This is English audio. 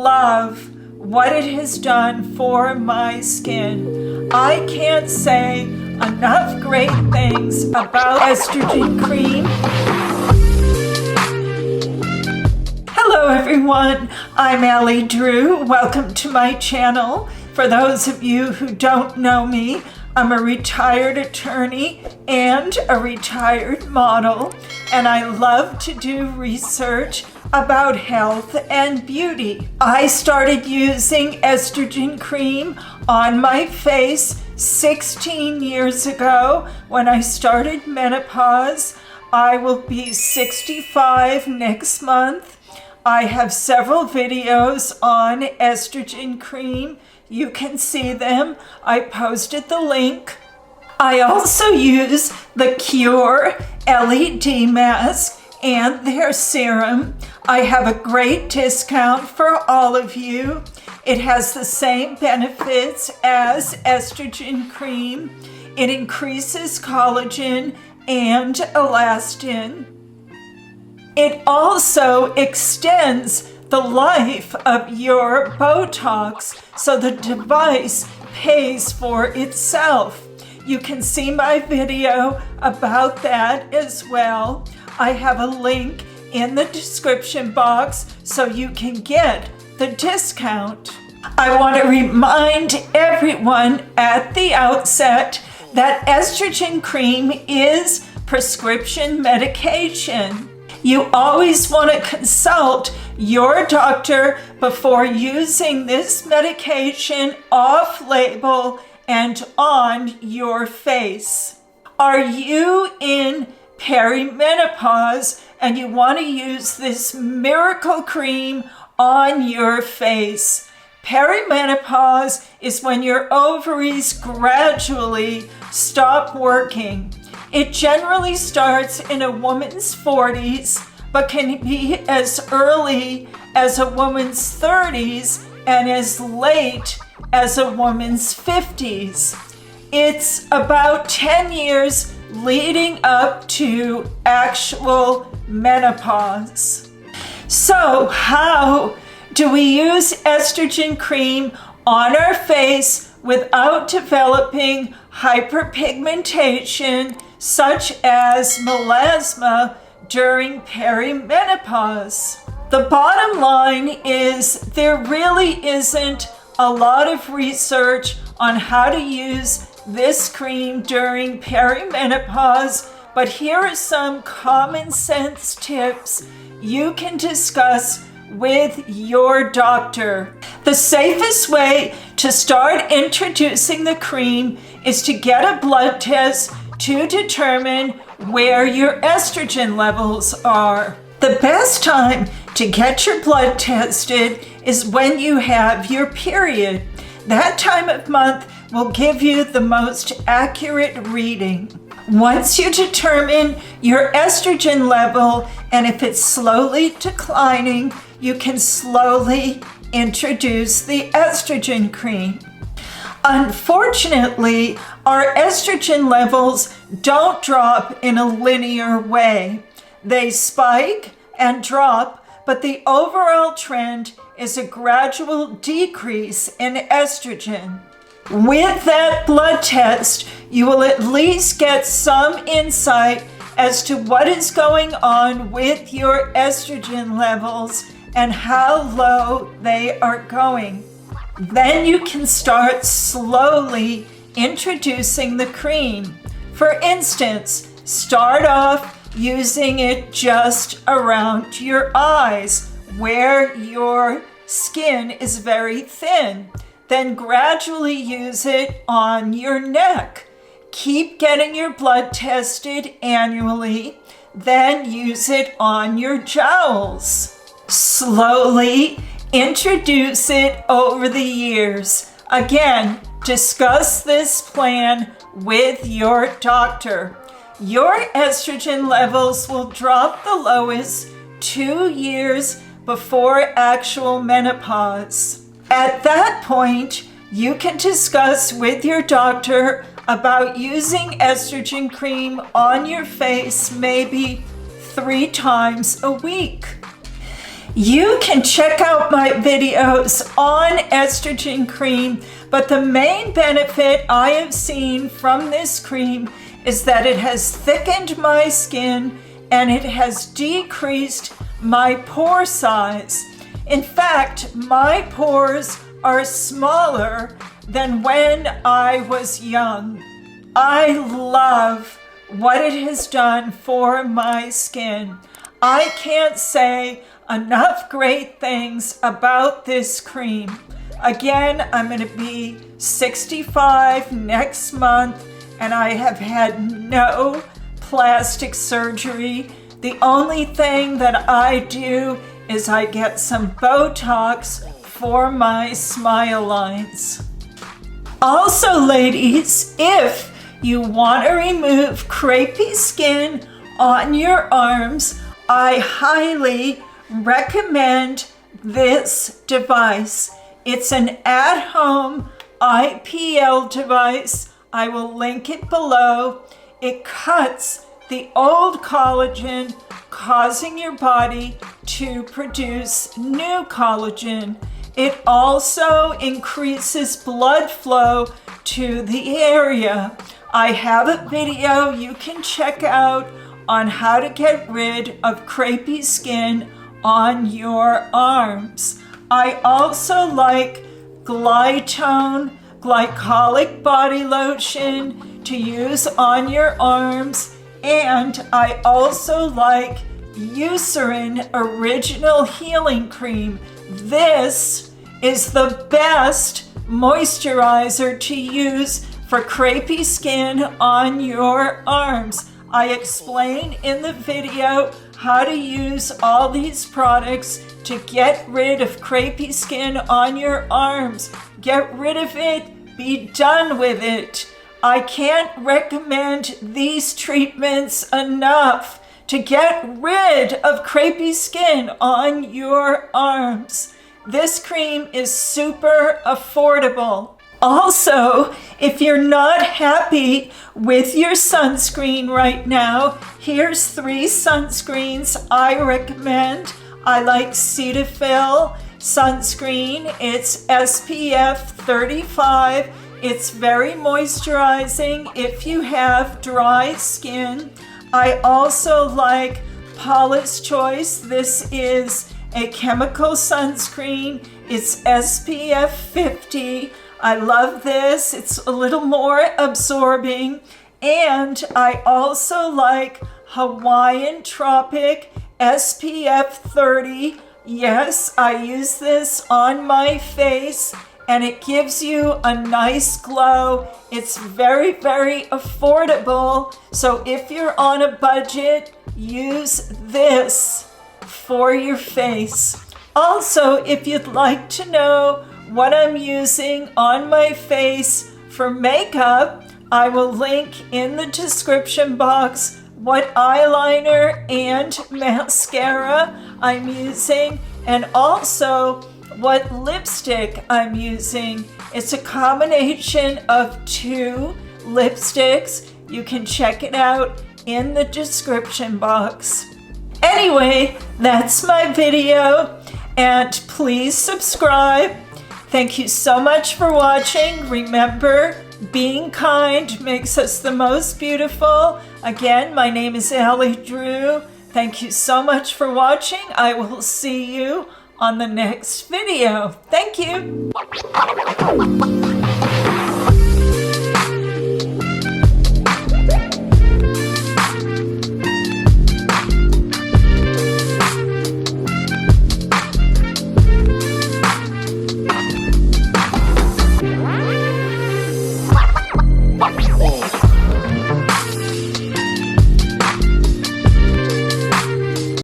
love what it has done for my skin. I can't say enough great things about estrogen cream. Hello everyone, I'm Alli Drew. Welcome to my channel. For those of you who don't know me, I'm a retired attorney and a retired model, and I love to do research about health and beauty. I started using estrogen cream on my face 16 years ago when I started menopause. I will be 65 next month. I have several videos on estrogen cream. You can see them. I posted the link. I also use the Cure LED mask and their serum. I have a great discount for all of you. It has the same benefits as estrogen cream. It increases collagen and elastin. It also extends the life of your Botox, so the device pays for itself. You can see my video about that as well. I have a link in the description box so you can get the discount. I want to remind everyone at the outset that estrogen cream is prescription medication. You always want to consult your doctor before using this medication off-label and on your face. Are you in perimenopause and you want to use this miracle cream on your face? Perimenopause is when your ovaries gradually stop working. It generally starts in a woman's 40s, but can be as early as a woman's 30s and as late as a woman's 50s. It's about 10 years leading up to actual menopause. So how do we use estrogen cream on our face without developing hyperpigmentation such as melasma during perimenopause? The bottom line is there really isn't a lot of research on how to use this cream during perimenopause, but here are some common sense tips you can discuss with your doctor. The safest way to start introducing the cream is to get a blood test to determine where your estrogen levels are. The best time to get your blood tested is when you have your period. That time of month will give you the most accurate reading. Once you determine your estrogen level, and if it's slowly declining, you can slowly introduce the estrogen cream. Unfortunately, our estrogen levels don't drop in a linear way. They spike and drop, but the overall trend is a gradual decrease in estrogen. With that blood test, you will at least get some insight as to what is going on with your estrogen levels and how low they are going. Then you can start slowly introducing the cream. For instance, start off using it just around your eyes where your skin is very thin. Then gradually use it on your neck. Keep getting your blood tested annually. Then use it on your jowls. Slowly introduce it over the years. Again, discuss this plan with your doctor. Your estrogen levels will drop the lowest 2 years before actual menopause. At that point, you can discuss with your doctor about using estrogen cream on your face maybe 3 times a week. You can check out my videos on estrogen cream, but the main benefit I have seen from this cream is that it has thickened my skin and it has decreased my pore size. In fact, my pores are smaller than when I was young. I love what it has done for my skin. I can't say enough great things about this cream. Again, I'm going to be 65 next month, and I have had no plastic surgery. The only thing that I do is I get some Botox for my smile lines. Also, ladies, if you want to remove crepey skin on your arms, I highly recommend this device. It's an at-home IPL device. I will link it below. It cuts the old collagen, causing your body to produce new collagen. It also increases blood flow to the area. I have a video you can check out on how to get rid of crepey skin on your arms. I also like Glytone glycolic body lotion to use on your arms, and I also like Eucerin Original Healing Cream. This is the best moisturizer to use for crepey skin on your arms. I explain in the video how to use all these products to get rid of crepey skin on your arms. Get rid of it, be done with it. I can't recommend these treatments enough to get rid of crepey skin on your arms. This cream is super affordable. Also, if you're not happy with your sunscreen right now, here's 3 sunscreens I recommend. I like Cetaphil sunscreen. It's SPF 35. It's very moisturizing if you have dry skin. I also like Paula's Choice. This is a chemical sunscreen. It's SPF 50. I love this. It's a little more absorbing. And I also like Hawaiian Tropic SPF 30. Yes, I use this on my face and it gives you a nice glow. It's very, very affordable. So if you're on a budget, use this for your face. Also, if you'd like to know what I'm using on my face for makeup, I will link in the description box what eyeliner and mascara I'm using, and also what lipstick I'm using. It's a combination of 2 lipsticks. You can check it out in the description box. Anyway, that's my video, and please subscribe. Thank you so much for watching. Remember, being kind makes us the most beautiful. Again, my name is Alli Drew. Thank you so much for watching. I will see you on the next video. Thank you.